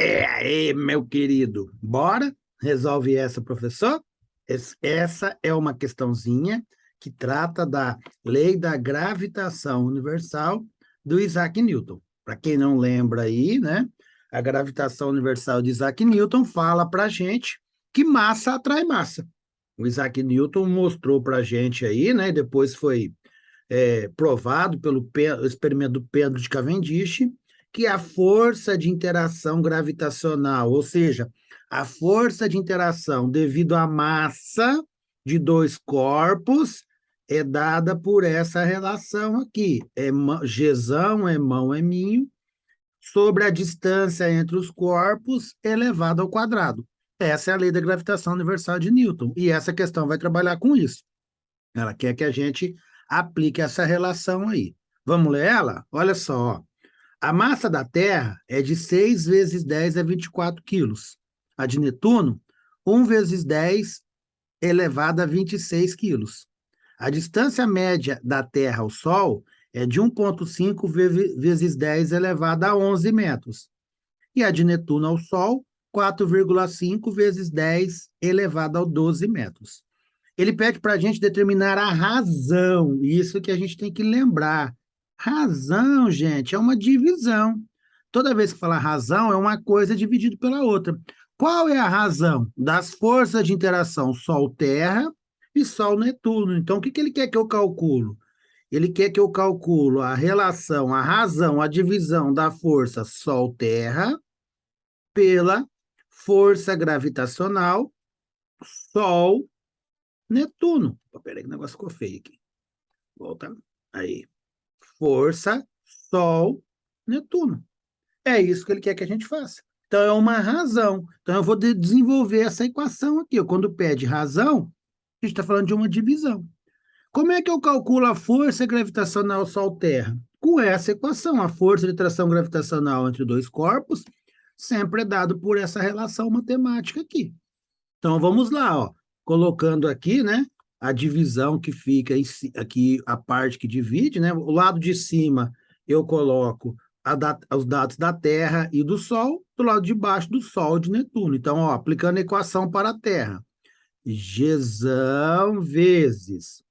Aí, meu querido, bora? Resolve essa, professor? Essa é uma questãozinha que trata da lei da gravitação universal do Isaac Newton. Para quem não lembra aí, né? A gravitação universal de Isaac Newton fala para a gente que massa atrai massa. O Isaac Newton mostrou para a gente aí, né? Depois foi provado pelo experimento do Pedro de Cavendish, que a força de interação gravitacional, ou seja, a força de interação devido à massa de dois corpos, é dada por essa relação aqui. Gzão é mão é minho, sobre a distância entre os corpos elevado ao quadrado. Essa é a lei da gravitação universal de Newton, e essa questão vai trabalhar com isso. Ela quer que a gente aplique essa relação aí. Vamos ler ela? Olha só. Ó. A massa da Terra é de 6 vezes 10 a 24 quilos. A de Netuno, 1 vezes 10 elevado a 26 quilos. A distância média da Terra ao Sol é de 1,5 vezes 10 elevado a 11 metros. E a de Netuno ao Sol, 4,5 vezes 10 elevado a 12 metros. Ele pede para a gente determinar a razão, isso que a gente tem que lembrar. Razão, gente, é uma divisão. Toda vez que falar razão, é uma coisa dividida pela outra. Qual é a razão das forças de interação Sol-Terra e Sol-Netuno? Então, o que ele quer que eu calculo? Ele quer que eu calculo a relação, a razão, a divisão da força Sol-Terra pela força gravitacional Sol Netuno. Peraí que o negócio ficou feio aqui. Volta. Aí. Força, Sol, Netuno. É isso que ele quer que a gente faça. Então, é uma razão. Então, eu vou desenvolver essa equação aqui. Quando pede razão, a gente está falando de uma divisão. Como é que eu calculo a força gravitacional Sol-Terra? Com essa equação, a força de tração gravitacional entre dois corpos sempre é dado por essa relação matemática aqui. Então, vamos lá, ó. Colocando aqui, né, a divisão que fica aqui, a parte que divide, né, o lado de cima eu coloco os dados da Terra e do Sol, do lado de baixo do Sol de Netuno. Então, ó, aplicando a equação para a Terra, Gzão vezes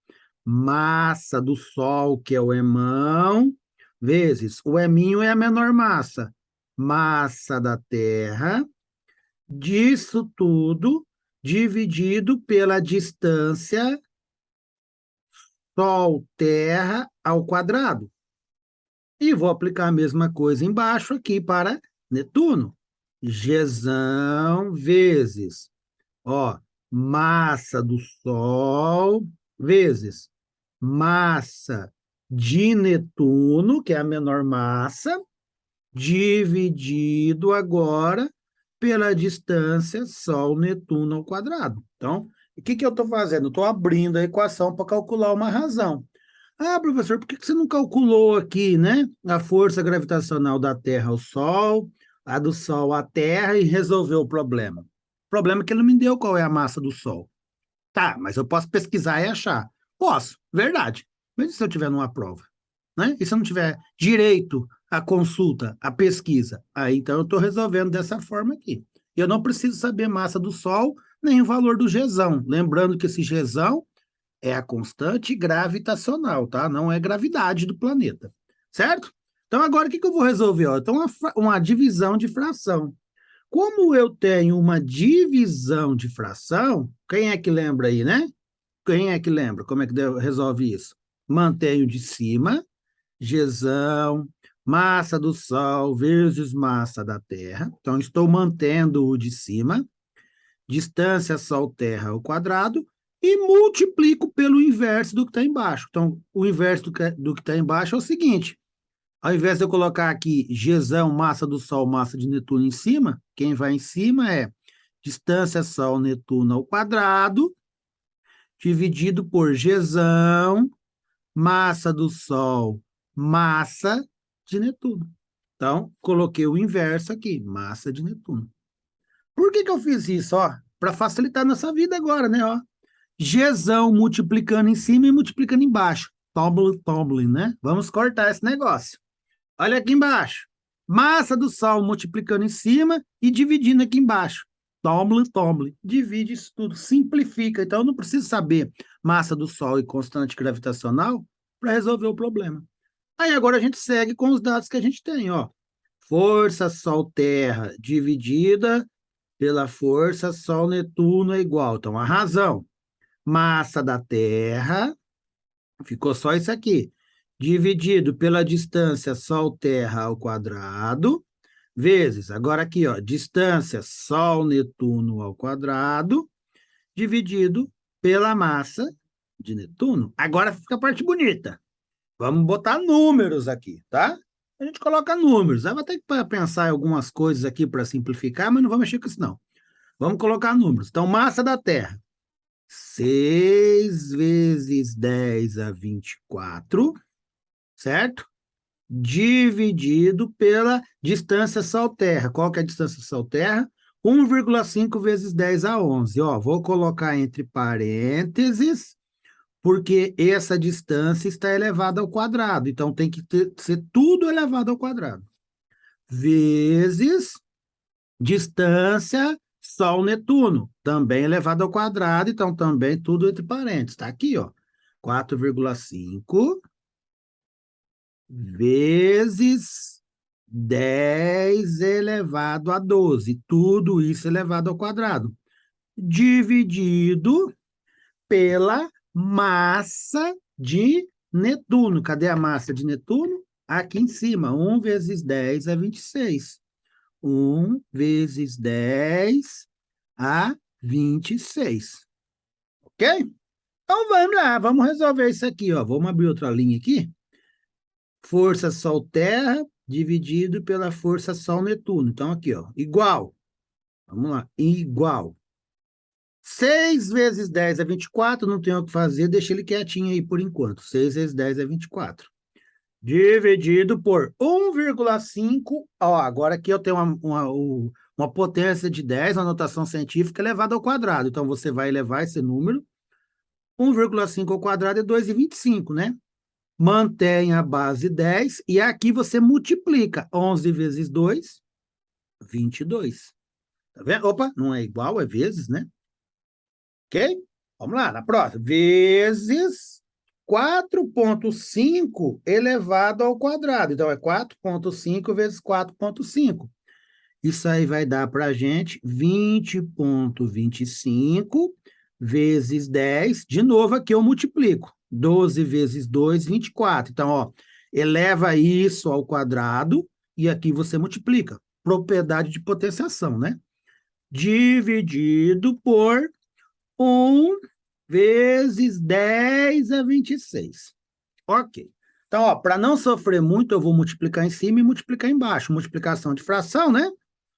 massa do Sol, que é o emão, vezes o eminho é a menor massa, massa da Terra, disso tudo dividido pela distância Sol-Terra ao quadrado. E vou aplicar a mesma coisa embaixo aqui para Netuno. Gzão vezes, ó, massa do Sol vezes massa de Netuno, que é a menor massa, dividido agora pela distância Sol-Netuno ao quadrado. Então, o que eu estou fazendo? Estou abrindo a equação para calcular uma razão. Ah, professor, por que você não calculou aqui, né? A força gravitacional da Terra ao Sol, a do Sol à Terra e resolveu o problema. O problema é que ele não me deu qual é a massa do Sol. Tá, mas eu posso pesquisar e achar. Posso, verdade. Mas e se eu tiver numa prova? Né? E se eu não tiver direito à consulta, à pesquisa? Aí, então, eu estou resolvendo dessa forma aqui. Eu não preciso saber massa do Sol, nem o valor do Gzão. Lembrando que esse Gzão é a constante gravitacional, tá? Não é gravidade do planeta, certo? Então, agora, o que eu vou resolver? Ó? Então, uma divisão de fração. Como eu tenho uma divisão de fração, quem é que lembra aí, né? Quem é que lembra? Como é que resolve isso? Mantenho de cima, Gzão, massa do Sol vezes massa da Terra. Então, estou mantendo o de cima, distância Sol-Terra ao quadrado, e multiplico pelo inverso do que está embaixo. Então, o inverso do que está embaixo é o seguinte: ao invés de eu colocar aqui Gzão, massa do Sol, massa de Netuno em cima, quem vai em cima é distância Sol-Netuno ao quadrado, dividido por Gzão, massa do Sol, massa de Netuno. Então, coloquei o inverso aqui, massa de Netuno. Por que eu fiz isso? Para facilitar nossa vida agora, né? Ó. Gzão multiplicando em cima e multiplicando embaixo. Tumbling, né? Vamos cortar esse negócio. Olha aqui embaixo. Massa do Sol multiplicando em cima e dividindo aqui embaixo. Tomle, divide isso tudo, simplifica. Então, eu não preciso saber massa do Sol e constante gravitacional para resolver o problema. Aí agora a gente segue com os dados que a gente tem, ó. Força Sol-Terra dividida pela força Sol-Netuno é igual. Então, a razão, massa da Terra, ficou só isso aqui, dividido pela distância Sol-Terra ao quadrado, vezes, agora aqui, ó, distância Sol-Netuno ao quadrado, dividido pela massa de Netuno. Agora fica a parte bonita. Vamos botar números aqui, tá? A gente coloca números. Aí vai ter que pensar em algumas coisas aqui para simplificar, mas não vamos mexer com isso, não. Vamos colocar números. Então, massa da Terra. 6 vezes 10 a 24, certo? Dividido pela distância Sol-Terra. Qual que é a distância Sol-Terra? 1,5 vezes 10 a 11. Ó, vou colocar entre parênteses, porque essa distância está elevada ao quadrado. Então, tem que ser tudo elevado ao quadrado. Vezes distância Sol-Netuno, também elevado ao quadrado. Então, também tudo entre parênteses. Está aqui, ó. 4,5 vezes 10 elevado a 12. Tudo isso elevado ao quadrado. Dividido pela massa de Netuno. Cadê a massa de Netuno? Aqui em cima. 1 vezes 10 é 26. 1 vezes 10 a 26. Ok? Então, vamos lá. Vamos resolver isso aqui, ó. Vamos abrir outra linha aqui. Força Sol-Terra dividido pela força Sol-Netuno. Então, aqui, ó. Igual. Vamos lá. Igual. 6 vezes 10 é 24, não tem o que fazer, deixa ele quietinho aí por enquanto. 6 vezes 10 é 24. Dividido por 1,5. Ó, agora aqui eu tenho uma potência de 10, uma notação científica elevada ao quadrado. Então, você vai elevar esse número. 1,5 ao quadrado é 2,25, né? Mantém a base 10 e aqui você multiplica. 11 vezes 2, 22. Tá vendo? Opa, não é igual, é vezes, né? Ok? Vamos lá, na próxima. Vezes 4,5 elevado ao quadrado. Então, é 4,5 vezes 4,5. Isso aí vai dar para a gente 20,25 vezes 10. De novo, aqui eu multiplico. 12 vezes 2, 24. Então, ó, eleva isso ao quadrado e aqui você multiplica. Propriedade de potenciação, né? Dividido por 1 vezes 10 a 26. Ok. Então, ó, para não sofrer muito, eu vou multiplicar em cima e multiplicar embaixo. Multiplicação de fração, né?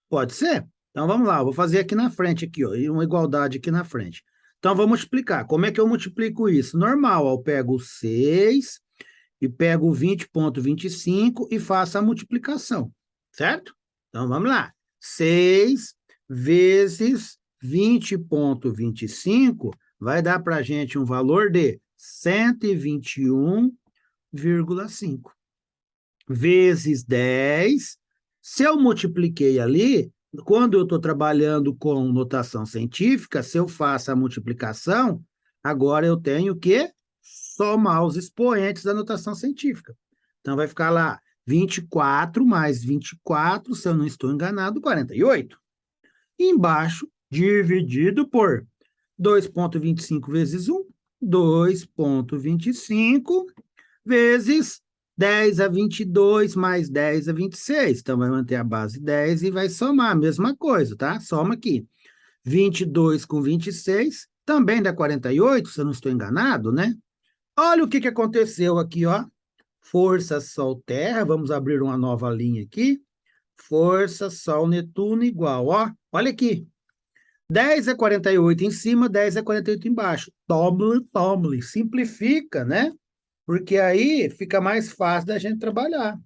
Pode ser? Então, vamos lá. Eu vou fazer aqui na frente, aqui, ó, e uma igualdade aqui na frente. Então, vou multiplicar. Como é que eu multiplico isso? Normal, ó, eu pego 6 e pego 20,25 e faço a multiplicação, certo? Então, vamos lá. 6 vezes 20,25 vai dar para a gente um valor de 121,5. Vezes 10. Se eu multipliquei ali, quando eu estou trabalhando com notação científica, se eu faço a multiplicação, agora eu tenho que somar os expoentes da notação científica. Então, vai ficar lá 24 mais 24, se eu não estou enganado, 48. E embaixo, dividido por 2,25 vezes 1, 2,25 vezes 10 a 22 mais 10 a 26. Então, vai manter a base 10 e vai somar a mesma coisa, tá? Soma aqui. 22 com 26 também dá 48, se eu não estou enganado, né? Olha o que aconteceu aqui, ó. Força Sol-Terra, vamos abrir uma nova linha aqui. Força Sol-Netuno igual, ó. Olha aqui. 10 é 48 em cima, 10 é 48 embaixo. Tome, simplifica, né? Porque aí fica mais fácil da gente trabalhar.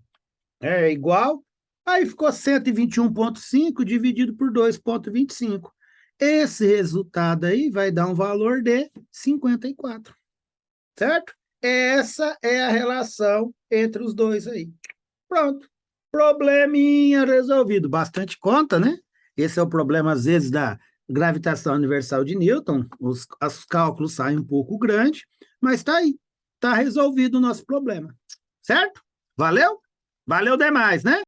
É igual, aí ficou 121,5 dividido por 2,25. Esse resultado aí vai dar um valor de 54, certo? Essa é a relação entre os dois aí. Pronto. Probleminha resolvido. Bastante conta, né? Esse é o problema, às vezes, da gravitação universal de Newton. Os cálculos saem um pouco grandes, mas está aí. Está resolvido o nosso problema. Certo? Valeu? Valeu demais, né?